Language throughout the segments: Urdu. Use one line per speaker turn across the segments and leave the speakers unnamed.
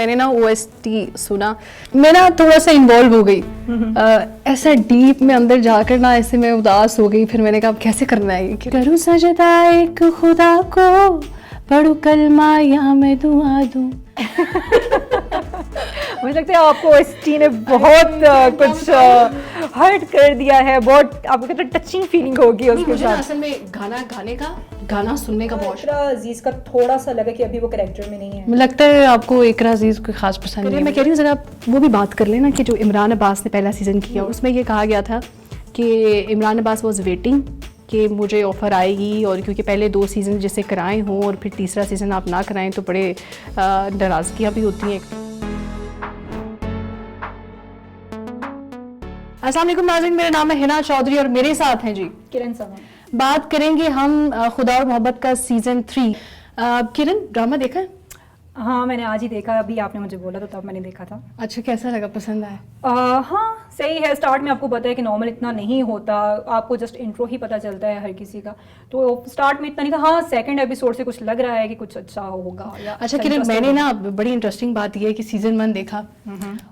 میں نے نا OST سنا, میں نا تھوڑا سا انوالو ہو گئی, ایسا ڈیپ میں اندر جا کر نا ایسے میں اداس ہو گئی. پھر میں نے کہا کیسے کرنا ہے یہ, کروں سجدہ ایک خدا کو, پڑھوں کلمہ یا میں دعا دوں.
مجھے لگتا ہے آپ کو اس ٹی نے بہت کچھ ہرٹ کر دیا ہے, بہت آپ کو کتنا ٹچنگ فیلنگ ہوگی اس کے ساتھ.
اصل میں گانا گانے کا, گانا سننے کا بہت
اقرا عزیز کا تھوڑا سا لگا کہ ابھی وہ کریکٹر میں نہیں ہے.
لگتا ہے آپ کو اقرا عزیز کو خاص پسند نہیں ہے. میں کہہ رہی ہوں ذرا وہ بھی بات کر لینا کہ جو عمران عباس نے پہلا سیزن کیا, اس میں یہ کہا گیا تھا کہ عمران عباس واز ویٹنگ کہ مجھے آفر آئے گی, اور کیونکہ پہلے 2 سیزن جیسے کرائے ہوں اور پھر تیسرا سیزن آپ نہ کرائیں تو بڑے ناراضگیاں بھی ہوتی ہیں. السلام علیکم ناظرین, میرا نام ہے حنا چودھری اور میرے ساتھ ہیں جی
کرن سامان.
بات کریں گے ہم خدا اور محبت کا سیزن 3. کرن ڈرامہ دیکھا ہے؟
ہاں میں نے آج ہی دیکھا, ابھی آپ نے مجھے بولا تو تب میں نے دیکھا تھا.
اچھا کیسا لگا, پسند آیا؟
ہاں صحیح ہے. اسٹارٹ میں آپ کو پتا ہے کہ نارمل اتنا نہیں ہوتا, آپ کو جسٹ انٹرو ہی پتہ چلتا ہے ہر کسی کا, تو اسٹارٹ میں اتنا نہیں تھا. ہاں سیکنڈ ایپیسوڈ سے کچھ لگ رہا ہے کہ کچھ اچھا ہوگا.
اچھا کرن, میں نے نا بڑی انٹرسٹنگ بات یہ ہے کہ سیزن 1 دیکھا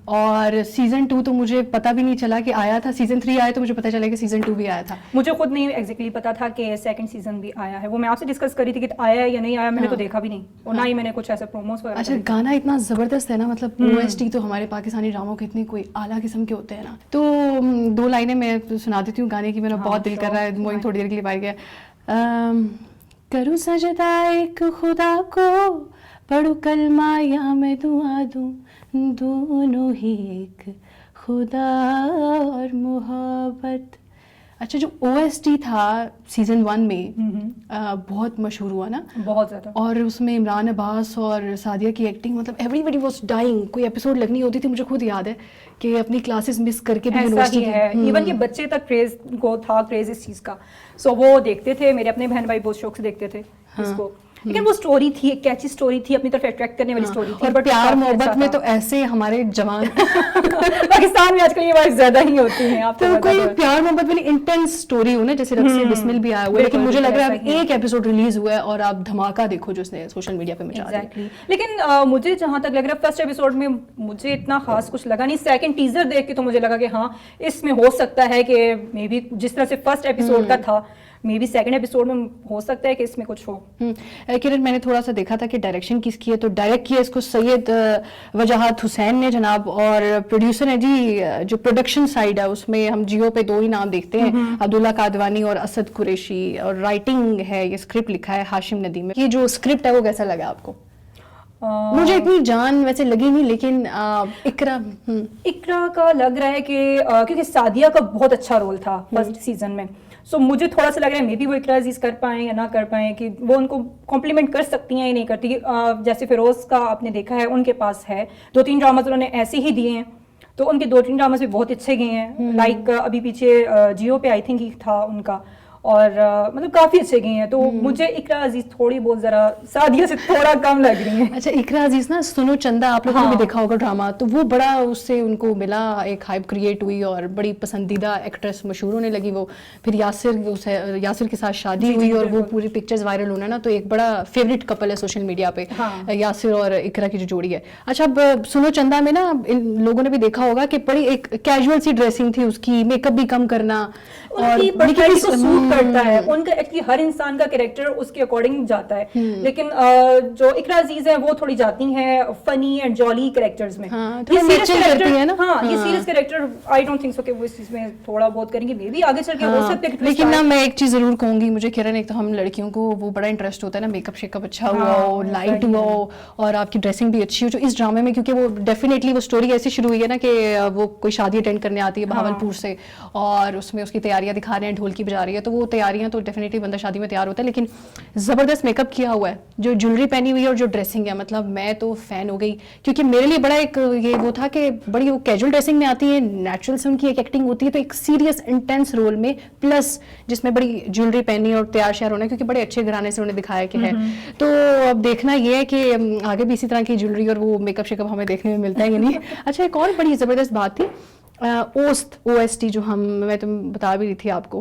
اور سیزن 2 تو مجھے پتا بھی نہیں چلا کہ آیا تھا. سیزن 3 آیا تو مجھے پتا چلا کہ سیزن 2 بھی آیا تھا.
مجھے خود نہیں ایگزیکٹلی پتا تھا کہ سیکنڈ سیزن بھی آیا ہے. وہ میں آپ سے ڈسکس کری تھی کہ آیا ہے یا نہیں آیا, میں نے تو دیکھا بھی نہیں, اور نہ ہی میں نے کچھ ایسا پروموز وغیرہ.
اچھا گانا اتنا زبردست ہے نا, مطلب OST تو ہمارے پاکستانی ڈراموں کے اتنے کوئی اعلیٰ قسم کے ہوتے ہیں نا. تو 2 لائنیں میں سنا دیتی ہوں گانے کی, میرا بہت دل کر رہا ہے, وہ تھوڑی دیر کے لیے پائی گیا. کروں سجدہ ایک خدا کو, پڑھوں کلمہ یا میں دعا دوں, دونوں ہی ایک خدا اور محبت. اچھا جو OST تھا سیزن 1 میں بہت مشہور ہوا نا,
بہت زیادہ,
اور اس میں عمران عباس اور سعدیہ کی ایکٹنگ, مطلب ایوری بڈی واز ڈائنگ. کوئی ایپیسوڈ لگنی ہوتی تھی, مجھے خود یاد ہے کہ اپنی کلاسز مس کر کے بھی یونیورسٹی
ہے. ایون کہ بچے تک کریز کو تھا, کریز اس چیز کا, سو وہ دیکھتے تھے. میرے اپنے بہن بھائی بہت شوق سے دیکھتے تھے اس کو, لیکن وہ اسٹوری تھی, ایک کیچی اسٹوری تھی, اپنی طرف اٹریکٹ کرنے والی اسٹوری تھی.
اور پیار محبت میں تو ایسے ہمارے جوان
پاکستان میں آج کل یہ بات زیادہ ہی ہوتی ہیں. آپ
تو کوئی پیار محبت والی انٹینس اسٹوری ہو نا, جیسے رقص بسمل بھی آیا ہوا ہے, لیکن مجھے لگ رہا ہے ایک ایپیسوڈ ریلیز ہوا ہے اور آپ دھماکہ دیکھو جو اس نے سوشل میڈیا پہ مچا دیا.
لیکن مجھے جہاں تک لگ رہا ہے فرسٹ ایپیسوڈ میں مجھے اتنا خاص کچھ لگا نہیں. سیکنڈ ٹیزر دیکھ کے تو مجھے لگا کہ ہاں اس میں ہو سکتا ہے کہ مے بی جس طرح سے فرسٹ ایپیسوڈ کا تھا, مے بی سیکنڈ ایپیسوڈ میں ہو سکتا ہے کہ اس میں کچھ ہو.
کرن میں نے تھوڑا سا دیکھا تھا کہ ڈائریکشن کس کی ہے, تو ڈائریکٹ کیا اس کو سید وجاہت حسین نے جناب, اور پروڈیوسر ہے جی جو پروڈکشن سائڈ ہے اس میں ہم جیو پہ 2 ہی نام دیکھتے ہیں, عبداللہ قادوانی اور اسد قریشی, اور رائٹنگ ہے یہ اسکرپٹ لکھا ہے ہاشم ندیم. یہ جو اسکرپٹ ہے وہ کیسا لگا آپ کو؟ مجھے اتنی جان ویسے لگی نہیں, لیکن
اقرا کا لگ رہا ہے کہ کیونکہ سعدیہ کا بہت اچھا رول تھا فرسٹ سیزن میں, سو مجھے تھوڑا سا لگ رہا ہے مے بی وہ اقرا عزیز کر پائیں یا نہ کر پائیں, کہ وہ ان کو کمپلیمنٹ کر سکتی ہیں یا نہیں کرتی. جیسے فیروز کا آپ نے دیکھا ہے, ان کے پاس ہے 2-3 ڈراماز انہوں نے ایسے ہی دیے ہیں, تو ان کے 2-3 ڈراماز بھی بہت اچھے گئے ہیں. لائک ابھی پیچھے جیو پہ آئی تھنک ہی تھا ان کا, اور مطلب کافی اچھے گئے ہیں. تو مجھے اقرا عزیز تھوڑی بہت ذرا سعدیہ سے تھوڑا کم لگ رہی ہیں.
اچھا اقرا عزیز نا سنو چندہ آپ لوگوں نے بھی دیکھا ہوگا ڈرامہ, تو وہ بڑا اس سے ان کو ملا, ایک ہائپ کریٹ ہوئی اور بڑی پسندیدہ ایکٹریس مشہور ہونے لگی وہ. پھر یاسر کے ساتھ شادی ہوئی اور وہ پوری پکچرز وائرل ہونا نا, تو ایک بڑا فیوریٹ کپل ہے سوشل میڈیا پہ, یاسر اور اقرا کی جو جوڑی ہے. اچھا اب سنو چندہ میں نا لوگوں نے بھی دیکھا ہوگا کہ بڑی ایک کیجول سی ڈریسنگ تھی اس کی, میک اپ بھی کم کرنا, اور
کرتا ہے ان کا ایکچولی ہر انسان کا کریکٹر اس کے اکارڈنگ جاتا ہے. لیکن جو اقرا عزیز ہے وہ تھوڑی جاتی ہیں فنی اینڈ جالی کریکٹرز میں. یہ serious character I don't think so کہ وہ اس چیز میں تھوڑا بہت کریں گے, مے بی آگے چل کے ہو سکتا ہے.
لیکن نا میں ایک چیز ضرور کہوں گی, مجھے کرن ایک تو ہم لڑکیوں کو وہ بڑا انٹرسٹ ہوتا ہے نا, میک اپ شیک اپ اچھا ہوا ہو, لائٹ ہوا ہو, اور آپ کی ڈریسنگ بھی اچھی ہو جو اس ڈرامے میں, کیونکہ وہ ڈیفینیٹلی وہ اسٹوری ایسی شروع ہوئی ہے نا کہ وہ کوئی شادی اٹینڈ کرنے آتی ہے بہاولپور سے, اور اس میں اس کی تیاریاں دکھا رہے ہیں, ڈھولکی بجا رہی ہے, تو وہ تیاریاں تو ڈیفینیٹلی بندہ شادی میں تیار ہوتا ہے, لیکن زبردست میک اپ کیا ہوا ہے, جو جولری پہنی ہوئی ہے اور جو ڈریسنگ ہے, مطلب میں تو فین ہو گئی. کیونکہ میرے لیے بڑا ایک یہ وہ تھا کہ بڑی وہ کیجول ڈریسنگ میں آتی ہے, نیچرل سے ان کی ایک ایکٹنگ ہوتی ہے, تو ایک سیریس انٹینس رول میں پلس جس میں بڑی جولری پہنی اور تیار شیار ہونا, کیونکہ بڑے اچھے گھرانے سے انہوں نے دکھایا کہ ہے. تو اب دیکھنا یہ ہے کہ آگے بھی اسی طرح کی جولری اور وہ میک اپ شیک اپ ہمیں دیکھنے میں ملتا ہے یا نہیں. اچھا ایک اور بڑی زبردست بات تھی, OST جو میں تم بتا بھی رہی تھی آپ کو,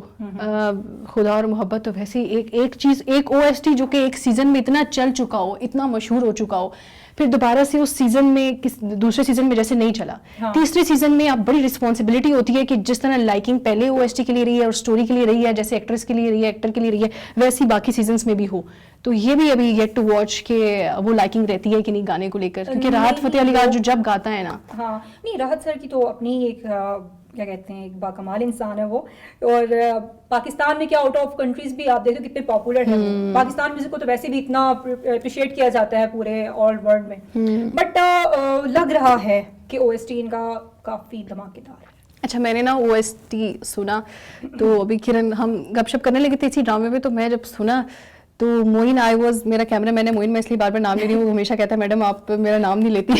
خدا اور محبت, تو ویسے ایک چیز ایک OST جو کہ ایک سیزن میں اتنا چل چکا ہو, اتنا مشہور ہو چکا ہو, پھر دوبارہ سے اس سیزن میں دوسرے سیزن میں جیسے نہیں چلا, تیسرے سیزن میں آپ بڑی رسپانسبلٹی ہوتی ہے کہ جس طرح لائکنگ پہلے OST کے لیے رہی ہے اور اسٹوری کے لیے رہی ہے, جیسے ایکٹریس کے لیے رہی ہے, ایکٹر کے لیے رہی ہے, ویسی باقی سیزنس میں بھی ہو. تو یہ بھی ابھی یٹ ٹو واچ کہ وہ لائکنگ رہتی ہے کہ نہیں گانے کو لے کر, کیونکہ راحت فتح علی خان جو جب گاتا ہے نا.
ہاں نہیں, راحت سر کی تو اپنی ایک کیا کہتے ہیں ایک باکمال انسان ہے وہ, اور پاکستان میں کیا آؤٹ آف کنٹریز بھی آپ دیکھو کتنے پاپولر ہیں. پاکستان میوزک کو تو ویسے بھی اتنا اپریشیٹ کیا جاتا ہے پورے آل ورلڈ میں, بٹ لگ رہا ہے کہ OST ان کا کافی دھماکے دار ہے.
اچھا, میں نے نا OST سنا تو ابھی کرن ہم گپ شپ کرنے لگے تھے اسی ڈرامے میں, تو میں جب سنا تو موئن میرا کیمرہ مین ہے موئن, میں اس لیے بار بار نام لے رہی ہوں, وہ ہمیشہ کہتا ہے میڈم آپ میرا نام نہیں لیتی.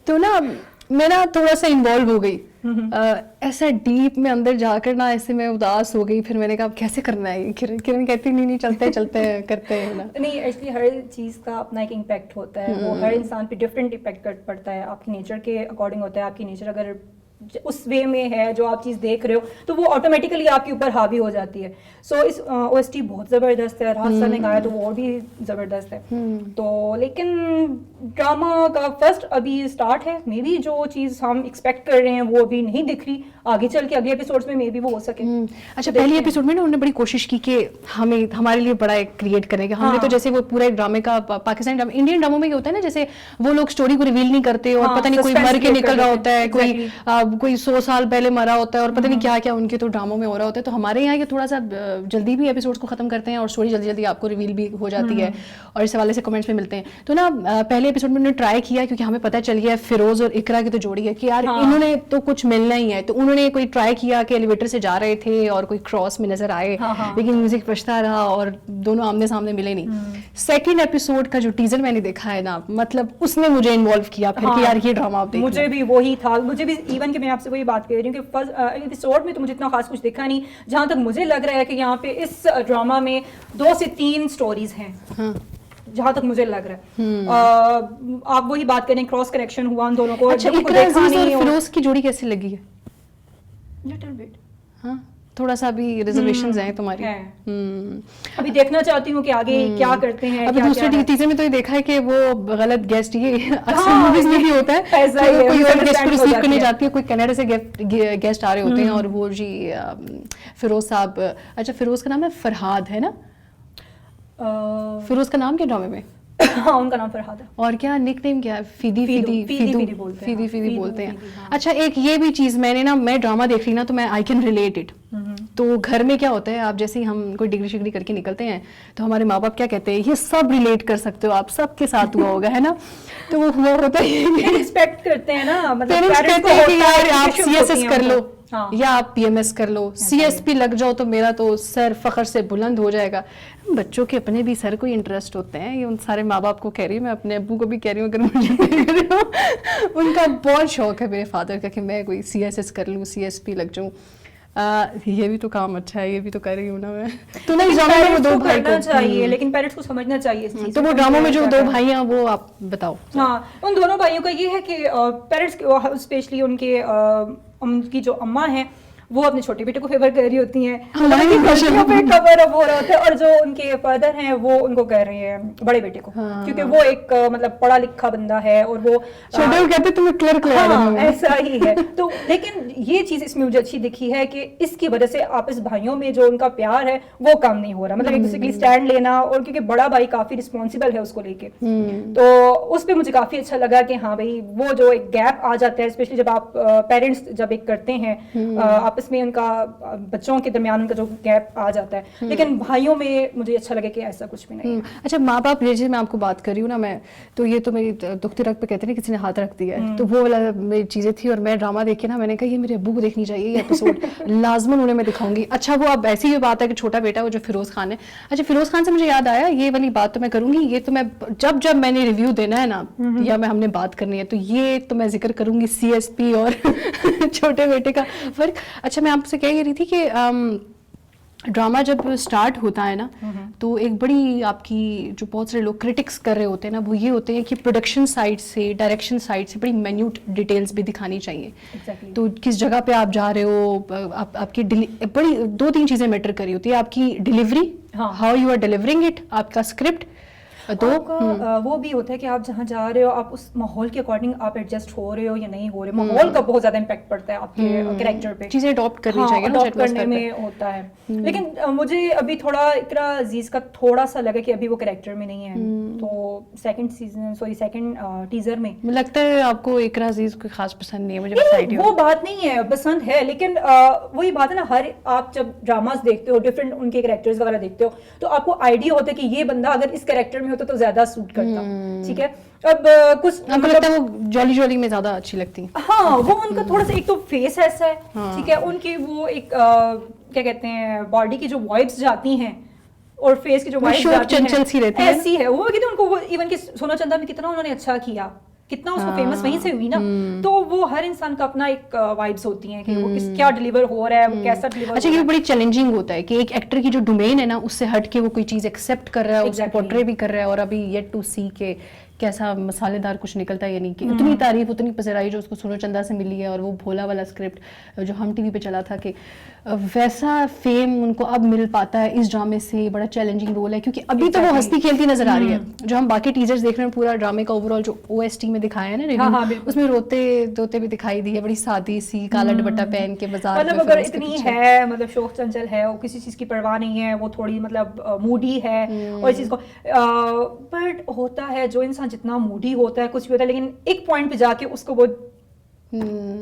تو نا میں نا تھوڑا سا انوالو ہو گئی, ایسا ڈیپ میں اندر جا کر نا ایسے میں اداس ہو گئی. پھر میں نے کہا کیسے کرنا ہے, کرن کہتی نہیں چلتے ہیں کرتے ہیں نا.
نہیں ایکچولی ہر چیز کا اپنا ایک امپیکٹ ہوتا ہے, وہ ہر انسان پہ ڈفرینٹ امپیکٹ پڑتا ہے, آپ کی نیچر کے اکارڈنگ ہوتا ہے. آپ کی نیچر اگر اس وے میں ہے جو آپ چیز دیکھ رہے ہو تو وہ آٹومیٹیکلی آپ کے اوپر حاوی ہو جاتی ہے. سو اس OST بہت زبردست ہے, راحت سر نے گایا تو وہ اور بھی زبردست ہے. تو لیکن ڈرامہ کا فرسٹ ابھی اسٹارٹ ہے, مے بی جو چیز ہم ایکسپیکٹ کر رہے ہیں وہ ابھی نہیں دکھ رہی, آگے چل کے اگلے ایپیسوڈز میں مے بی وہ ہو سکے.
اچھا, پہلے ایپیسوڈ میں نا انہوں نے بڑی کوشش کی کہ ہمارے لیے بڑا ایک کریٹ کرنے کا. ہم نے تو جیسے وہ پورا ایک ڈرامے کا پاکستانی ڈرامے انڈین ڈراموں میں یہ ہوتا ہے نا, جیسے وہ لوگ اسٹوری کو ریویل نہیں کرتے اور پتہ نہیں کوئی مر کے نکل رہا ہوتا ہے, کوئی 100 سال پہلے مرا ہوتا ہے اور پتہ نہیں کیا کیا ان کے تو ڈراموں میں ہو رہا ہوتا ہے. تو ہمارے یہاں یہ تھوڑا سا جلدی بھی ایپیسوڈ کو ختم کرتے ہیں اور اسٹوری جلدی آپ کو ریویل بھی ہو جاتی ہے, اور اس حوالے سے کمنٹس میں ملتے ہیں. تو نا پہلے ایپیسوڈ میں انہوں نے ٹرائی کیا, کیونکہ ہمیں پتہ چل گیا ہے فیروز اور اقرا کی تو جوڑی ہے کہ یار انہوں نے تو کچھ ملنا ہی ہے. تو انہوں نے کوئی ٹرائی کیا کہ ایلیویٹر سے جا رہے تھے اور کوئی کراس میں نظر آئے, لیکن میوزک بجتا رہا اور دونوں آمنے سامنے ملے نہیں. سیکنڈ ایپیسوڈ کا جو ٹیزر میں نے دیکھا ہے نا, مطلب اس نے مجھے انوالو کیا پھر کہ یار یہ ڈرامہ آپ دیکھیں.
مجھے بھی وہی تھا, مجھے بھی ایون کہ میں آپ سے وہی بات کر رہی ہوں کہ فرسٹ ایپیسوڈ میں تو مجھے اتنا خاص کچھ دیکھا نہیں. جہاں تک مجھے لگ رہا ہے کہ یہاں پہ اس ڈرامہ میں 2 سے 3 سٹوریز ہیں, جہاں تک مجھے لگ رہا ہے. آپ وہی بات کریں, کراس کنیکشن ہوا ان دونوں کو.
اچھا, اقرا عزیز اور فیروز کی جوڑی کیسی لگی ہے؟
لٹل بٹ,
ہاں تھوڑا سا ابھی ریزرویشنز ہیں تمہاری.
ابھی دیکھنا چاہتی ہوں کہ آگے کیا کرتے ہیں.
ابھی دوسرے تیسرے میں تو یہ دیکھا ہے کہ وہ غلط گیسٹ, یہ اکثر موویز میں بھی ہوتا ہے, کوئی اور گیسٹ کو ریسیو کرنے جاتی ہے, کوئی کینیڈا سے گیسٹ آ رہے ہوتے ہیں اور وہ جی فیروز صاحب. اچھا, فیروز کا نام ہے فرحاد ہے نا, فیروز کا نام کیا ڈرامے میں؟
ہاں ان کا نام فرحاد ہے. اور
کیا نک نیم کیا ہے؟ فیدی بولتے ہیں. اچھا, ایک یہ بھی چیز میں نے نا, میں ڈرامہ دیکھ رہی نا تو میں آئی کین ریلیٹ اٹ. تو گھر میں کیا ہوتا ہے, آپ جیسے ہی ہم کوئی ڈگری شگری کر کے نکلتے ہیں تو ہمارے ماں باپ کیا کہتے ہیں, یہ سب ریلیٹ کر سکتے ہو آپ, سب کے ساتھ ہوا ہوگا ہے نا. تو وہ ہوتا ہے
ایکسپیکٹ کرتے ہیں نا,
مطلب آپ CSS کر لو یا آپ PMS کر لو, CSP لگ جاؤ تو میرا تو سر فخر سے بلند ہو جائے گا. بچوں کے اپنے بھی سر کوئی انٹرسٹ ہوتے ہیں, یہ ان سارے ماں باپ کو کہہ رہی ہوں, میں اپنے ابو کو بھی کہہ رہی ہوں, اگر مجھے ان کا بہت شوق ہے میرے فادر کا کہ میں کوئی CSS کر لوں, CSP لگ جاؤں. یہ بھی تو کام اچھا ہے, یہ بھی تو کر رہی ہوں نا میں. تو نہیں, ڈراموں میں 2 بھائی کو
چاہیے, لیکن پیرنٹس کو سمجھنا چاہیے اس چیز.
تو وہ ڈراموں میں جو 2 بھائی ہیں وہ آپ بتاؤ.
ہاں, ان دونوں بھائیوں کا یہ ہے کہ پیرنٹس اسپیشلی ان کی جو اماں ہیں وہ اپنے چھوٹے بیٹے کو فیور کر رہی ہوتی ہیں, کور اپ ہو رہا ہوتا ہے, اور جو ان کے فادر ہیں وہ ان کو کہہ رہے ہیں بڑے بیٹے کو, کیونکہ وہ ایک مطلب پڑھا لکھا بندہ ہے اور وہ
چھوٹے کو کہتے تمہیں کلرک لے رہا ہوں,
ایسا ہی ہے. تو لیکن یہ چیز اس میں مجھے اچھی دکھی ہے کہ اس کی وجہ سے آپس بھائیوں میں جو ان کا پیار ہے وہ کم نہیں ہو رہا, مطلب ایک دوسرے کے لیے اسٹینڈ لینا, اور کیونکہ بڑا بھائی کافی رسپانسبل ہے اس کو لے کے, تو اس پہ مجھے کافی اچھا لگا کہ ہاں بھائی وہ جو ایک گیپ آ جاتا ہے, اسپیشلی جب آپ پیرنٹس جب ایک کرتے ہیں آپس میں, ان کا بچوں کے درمیان ان کا جو گیپ آ جاتا ہے, لیکن بھائیوں میں مجھے اچھا لگا کہ ایسا کچھ بھی نہیں.
اچھا, ماں باپ جیسے میں آپ کو بات کر رہی ہوں نا, میں تو یہ تو میری دکھتی رگ پہ کہتے ہیں کسی نے ہاتھ رکھ دیا ہے, تو وہ والا میری چیزیں تھی, اور میں ڈرامہ دیکھ کے نا میں نے کہا یہ میرے ابو کو دیکھنی چاہیے یہ ایپیسوڈ, لازماً انہیں میں دکھاؤں گی. اچھا, وہ اب ایسی یہ بات ہے کہ چھوٹا بیٹا وہ جو فیروز خان ہے. اچھا, فیروز خان سے مجھے یاد آیا, یہ والی بات تو میں کروں گی, یہ تو میں جب میں نے ریویو دینا ہے نا یا ہم نے بات کرنی ہے تو یہ تو میں ذکر کروں گی CSP اور چھوٹے بیٹے کا فرق. اچھا, میں آپ سے کہہ رہی تھی کہ ڈرامہ جب سٹارٹ ہوتا ہے نا تو ایک بڑی آپ کی جو بہت سارے لوگ کرٹکس کر رہے ہوتے ہیں نا, وہ یہ ہوتے ہیں کہ پروڈکشن سائڈ سے, ڈائریکشن سائڈ سے بڑی مینیوٹ ڈیٹیلز بھی دکھانی چاہیے. تو کس جگہ پہ آپ جا رہے ہو, آپ کی بڑی 2-3 چیزیں میٹر کر رہی ہوتی ہے, آپ کی delivery, how you are delivering it, آپ کا اسکرپٹ, تو
آپ کا وہ بھی ہوتا ہے کہ آپ جہاں جا رہے ہو آپ اس ماحول کے اکارڈنگ آپ ایڈجسٹ ہو رہے ہو یا نہیں ہو رہے. ماحول کا بہت زیادہ امپیکٹ پڑتا ہے آپ کے کریکٹر پہ,
چیزیں اڈاپٹ کرنی چاہیے نا,
اڈاپٹ کرنے میں ہوتا ہے. لیکن مجھے ابھی تھوڑا اقرا عزیز کا تھوڑا سا لگا کہ ابھی وہ کریکٹر میں نہیں ہے, تو سیکنڈ ٹیزر میں
لگتا ہے آپ کو اقرا عزیز کو خاص پسند نہیں ہے. مجھے
وہ بات نہیں ہے, پسند ہے, لیکن وہی بات ہے نا, ہر آپ جب ڈراماز دیکھتے ہو ڈفرینٹ ان کے کریکٹرز وغیرہ دیکھتے ہو تو آپ کو آئیڈیا ہوتا ہے کہ یہ بندہ اگر اس کریکٹر میں ہوتا تو زیادہ سوٹ کرتا. ٹھیک ہے, اب کچھ
آپ کو لگتا ہے وہ جولی جولی میں زیادہ اچھی لگتی ہیں.
ہاں, وہ ان کا تھوڑا سا ایک تو فیس ایسا ہے, ٹھیک ہے, ان کی وہ ایک کیا کہتے ہیں باڈی کی جو وائبس جاتی ہیں اور فیس کی جو وائبس جاتی ہیں ایسی ہے. وہ کہتے ہیں ان کو وہ ایون کہ سونا چندا میں کتنا انہوں نے اچھا کیا, کتنا اس کو فیمس وہیں سے ہوئی نا, تو وہ ہر انسان کا اپنا ایک وائبس ہوتی ہیں کہ وہ کیا ڈلیور ہو رہا ہے, وہ کیسا ڈلیور.
اچھا, یہ بڑی چیلنجنگ ہوتا ہے کہ ایک ایکٹر کی جو ڈومین ہے نا اس سے ہٹ کے وہ کوئی چیز ایکسیپٹ کر رہا ہے, اس کو پورٹرے بھی کر رہا ہے, اور ابھی یٹ ٹو سی کہ کیسا مسالے دار کچھ نکلتا ہے. یعنی کہ اتنی تعریف اتنی پذیرائی جو اس کو سونو چندا سے ملی ہے, اور وہ بھولا والا اسکرپٹ جو ہم ٹی وی پہ چلا تھا, کہ ویسا فیم ان کو اب مل پاتا ہے اس ڈرامے سے. بڑا چیلنجنگ رول ہے کیونکہ ابھی تو وہ ہستی کھیلتی نظر آ رہی ہے. جو ہم باقی ٹیزرز دیکھ رہے ہیں پورا ڈرامے کا اوور آل جو او ایس ٹی میں دکھایا ہے نا ریویو, اس میں روتے دھوتے بھی دکھائی دی ہے, بڑی سادی سی کالا دوپٹہ پہن کے بازار.
مطلب اگر اتنی ہے, مطلب شوق چنچل ہے, وہ کسی چیز کی پرواہ نہیں ہے, وہ تھوڑی مطلب موڈی ہے اور اس چیز کو, بٹ ہوتا ہے جو انسان جتنا موڈی ہوتا ہے کچھ بھی ہوتا ہے, لیکن ایک پوائنٹ پہ جا کے اس کو وہ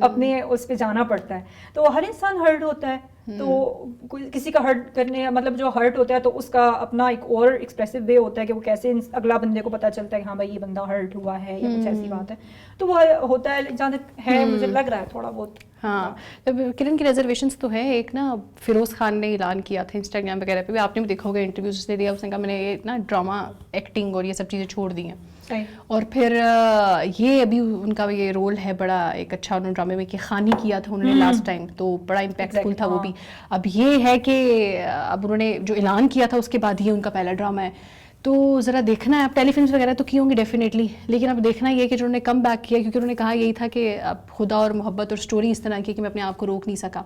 اپنے اس پہ جانا پڑتا ہے. تو ہر انسان ہرٹ ہوتا ہے, تو کسی کا ہرٹ کرنے مطلب جو ہرٹ ہوتا ہے تو اس کا اپنا ایک اور ایکسپریسو وے ہوتا ہے کہ وہ کیسے اگلا بندے کو پتہ چلتا ہے کہ ہاں بھائی یہ بندہ ہرٹ ہوا ہے یا کچھ ایسی بات ہے. تو وہ ہوتا ہے, جہاں تک ہے مجھے لگ رہا ہے تھوڑا بہت.
ہاں, کرن کی ریزرویشنس تو ہے. ایک نا فیروز خان نے اعلان کیا تھا انسٹاگرام وغیرہ پہ بھی, آپ نے بھی دیکھا ہوگا انٹرویوز اس نے دیا, اس نے کہا میں نے یہ نا ڈرامہ ایکٹنگ اور یہ سب چیزیں چھوڑ دی ہیں. اور پھر یہ ابھی ان کا یہ رول ہے بڑا ایک اچھا, انہوں نے ڈرامے میں کہ خانی کیا تھا انہوں نے لاسٹ ٹائم, تو بڑا امپیکٹفل تھا وہ بھی. اب یہ ہے کہ اب انہوں نے جو اعلان کیا تھا اس کے بعد یہ ان کا پہلا ڈرامہ ہے, تو ذرا دیکھنا ہے. اب ٹیلی فلمس وغیرہ تو کی ہوں گی ڈیفینیٹلی, لیکن اب دیکھنا یہ کہ جو انہوں نے کم بیک کیا, کیونکہ انہوں نے کہا یہی تھا کہ اب خدا اور محبت اور اسٹوری اس طرح کی کہ میں اپنے آپ کو روک نہیں سکا.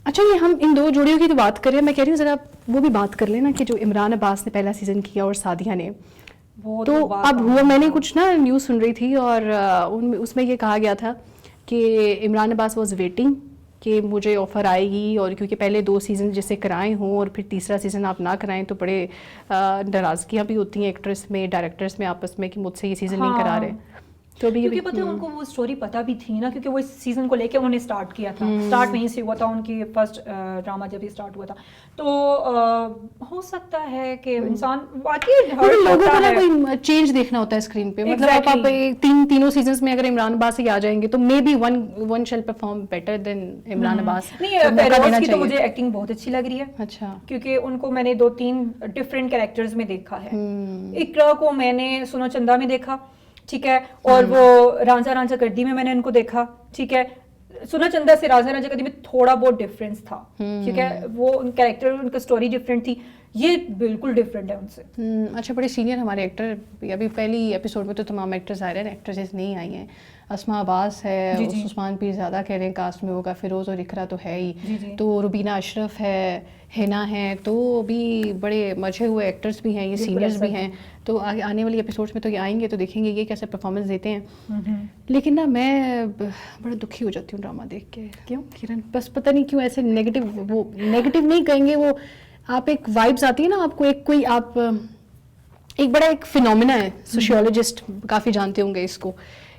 اچھا, یہ ہم ان دو جوڑیوں کی تو بات کر رہے ہیں, میں کہہ رہی ہوں ذرا وہ بھی بات کر لینا کہ جو عمران عباس نے پہلا سیزن کیا اور سعدیہ نے, تو اب ہوا میں نے کچھ نا نیوز سن رہی تھی, اور اس میں یہ کہا گیا تھا کہ عمران عباس واز ویٹنگ کہ مجھے آفر آئے گی, اور کیونکہ پہلے 2 سیزن جیسے کرائے ہوں اور پھر تیسرا سیزن آپ نہ کرائیں تو بڑے ناراضگیاں بھی ہوتی ہیں ایکٹریس میں, ڈائریکٹرس میں آپس میں کہ مجھ سے یہ سیزن نہیں کرا رہے. تو ابھی
کیونکہ پتہ ہے ان کو وہ اسٹوری پتہ بھی تھی نا, کیونکہ وہ اس سیزن کو لے کے انہوں نے اسٹارٹ کیا تھا, اسٹارٹ وہیں سے ہوا تھا ان کی فرسٹ ڈرامہ جب یہ اسٹارٹ ہوا تھا. تو ہو سکتا ہے کہ انسان واقعی
لوگوں کو نا کوئی چینج دیکھنا ہوتا ہے اسکرین پہ, مطلب آپ تینوں سیزنز میں اگر عمران عباس ہی آ جائیں گے تو may be one shall perform better than Imran Abbas.
نہیں, فیروز کی تو مجھے ایکٹنگ بہت اچھی لگ رہی ہے.
اچھا,
کیونکہ ان کو میں نے 2-3 ڈفرینٹ کیریکٹرز میں دیکھا ہے. اقرا کو میں نے سونو چندا میں دیکھا, ٹھیک ہے, اور وہ رانجھا رانجھا کردی میں نے ان کو دیکھا, ٹھیک ہے. سونا چندا سے رانجھا رانجھا کردی میں تھوڑا بہت ڈفرینس تھا, ٹھیک ہے, وہ ان کیریکٹر ان کا اسٹوری ڈفرینٹ تھی, یہ بالکل ڈفرینٹ ہے ان سے.
اچھا, بڑے سینئر ہمارے ایکٹر, ابھی پہلی ایپیسوڈ میں تو تمام ایکٹرز آ رہے ہیں, ایکٹریسز نہیں آئی ہیں. اسما عباس ہے, عثمان پیر زیادہ کہہ رہے ہیں کاسٹ میں ہوگا, فیروز اور اقرا تو ہے ہی, تو روبینہ اشرف ہے, ہینا ہے, تو ابھی بڑے مجھے ہوئے ایکٹرز بھی ہیں, یہ سینئرز بھی ہیں. تو آنے والی ایپیسوڈس میں تو یہ آئیں گے, تو دیکھیں گے یہ کیسے پرفارمنس دیتے ہیں. لیکن نا میں بڑا دکھی ہو جاتی ہوں ڈرامہ دیکھ کے. کیوں کرن؟ بس پتہ نہیں کیوں ایسے نیگیٹو, وہ نیگیٹو نہیں کہیں گے, وہ آپ ایک وائبس آتی ہے نا آپ کو, ایک کوئی آپ ایک بڑا ایک فینومینا ہے, سوشیولوجسٹ کافی جانتے ہوں گے اس کو.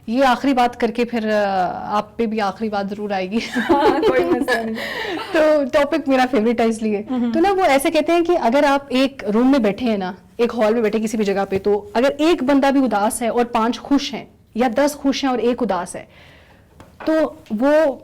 یہ آخری بات کر کے پھر آپ پہ بھی آخری بات ضرور آئے گی. تو ٹاپک میرا فیوریٹ ہے اس لیے. تو نا وہ ایسے کہتے ہیں کہ اگر آپ ایک روم میں بیٹھے ہیں نا, ایک ہال میں بیٹھے کسی بھی جگہ پہ, تو اگر ایک بندہ بھی اداس ہے اور 5 خوش ہیں, یا 10 خوش ہیں اور 1 اداس ہے, تو وہ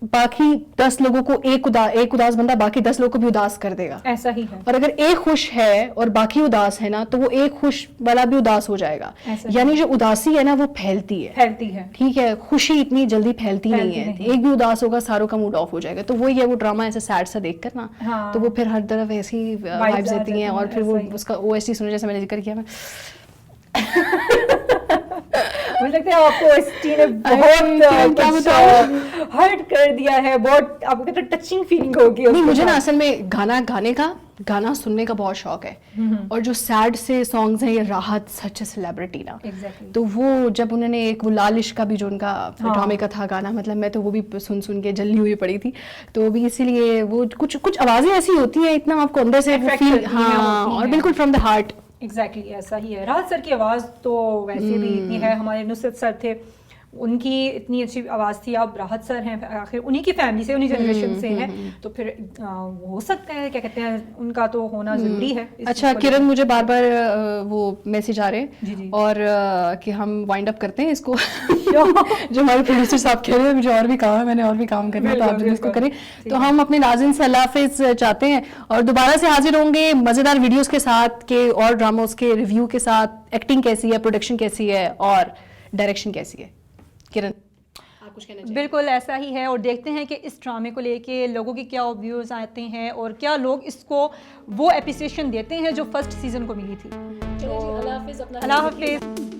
باقی 10 لوگوں کو ایک اداس بندہ باقی 10 لوگوں کو بھی اداس کر دے گا.
ایسا ہی ہے.
اور اگر ایک خوش ہے اور باقی اداس ہے نا, تو وہ ایک خوش والا بھی اداس ہو جائے گا. یعنی جو اداسی ہے نا وہ پھیلتی ہے, ٹھیک ہے, خوشی اتنی جلدی پھیلتی نہیں ہے. ایک بھی اداس ہوگا ساروں کا موڈ آف ہو جائے گا. تو وہی ہے, وہ ڈرامہ ایسا سیڈ سا دیکھ کر نا, تو وہ پھر ہر طرف ایسی وائبز آتی ہیں, اور پھر وہ اس کا او ایس ٹی سنو, جیسے میں نے ذکر کیا, میں
مجھے لگتا ہے آپ کو اس ٹی نے بہت ہرٹ کر دیا ہے, بہت آپ کو کہتے ہیں ٹچنگ فیلنگ ہوگی.
نہیں مجھے نا اصل میں گانا گانے کا, گانا سننے کا بہت شوق ہے, اور جو سیڈ سے سانگز ہیں, یہ راحت سچ اے سیلیبریٹی نا, تو وہ جب انہوں نے ایک وہ لال عشق کا بھی جو ان کا ڈرامے کا تھا گانا, مطلب میں تو وہ بھی سن کے جلی ہوئی پڑی تھی, تو بھی اسی لیے وہ کچھ آوازیں ایسی ہوتی ہیں اتنا آپ کو اندر سے فیل, ہاں, اور بالکل فرام دا ہارٹ.
ایگزیکٹلی ایسا ہی ہے. راحت سر کی آواز تو ویسے بھی اتنی ہے, ہمارے نصرت سر تھے, ان کی اتنی اچھی آواز تھی. اب راحت سر ہیں, آخر انہی کی فیملی سے, انہی جنریشن سے ہیں, تو پھر ہو سکتا ہے, کیا کہتے ہیں, ان کا تو ہونا ضروری ہے.
اچھا کرن, مجھے بار بار وہ میسج آ رہے ہیں اور کہ ہم وائنڈ اپ کرتے ہیں اس کو, جو ہمارے پروڈیوسر صاحب کہہ رہے ہیں, مجھے اور بھی کام ہے, میں نے اور بھی کام کرنا ہے, تو آپ جو اس کو کریں. تو ہم اپنے ناظرین سے اللہ حافظ چاہتے ہیں, اور دوبارہ سے حاضر ہوں گے مزیدار ویڈیوز کے ساتھ, کہ اور ڈراموز کے ریویو کے ساتھ. ایکٹنگ کیسی ہے, پروڈکشن کیسی ہے, اور ڈائریکشن کیسی ہے. کرن آپ کچھ کہنا چاہیے؟
بالکل ایسا ہی ہے, اور دیکھتے ہیں کہ اس ڈرامے کو لے کے لوگوں کی کیا ویوز آتے ہیں, اور کیا لوگ اس کو وہ اپریسیشن دیتے ہیں جو فرسٹ سیزن کو ملی تھی.
اللہ حافظ.
اللہ حافظ.